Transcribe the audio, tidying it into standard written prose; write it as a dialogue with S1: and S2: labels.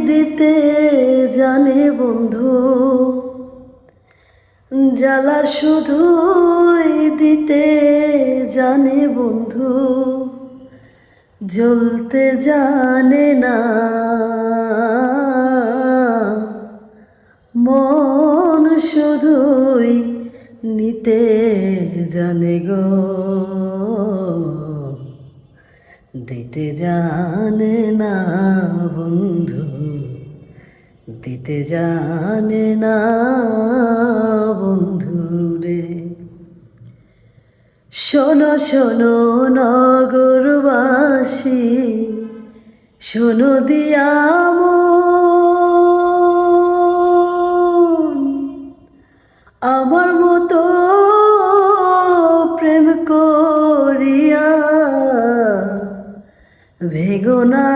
S1: দিতে জানে বন্ধু, জ্বালা শুধুই দিতে জানে বন্ধু, জ্বলতে জানে না। মন শুধুই নিতে জানে গো, দিতে জানে না বন্ধু, দিতে জানে না বন্ধু রে। শোনো শোনো নগরবাসী, শোনো দিয়া মন, আমার মতো প্রেম করিয়া ভেগো না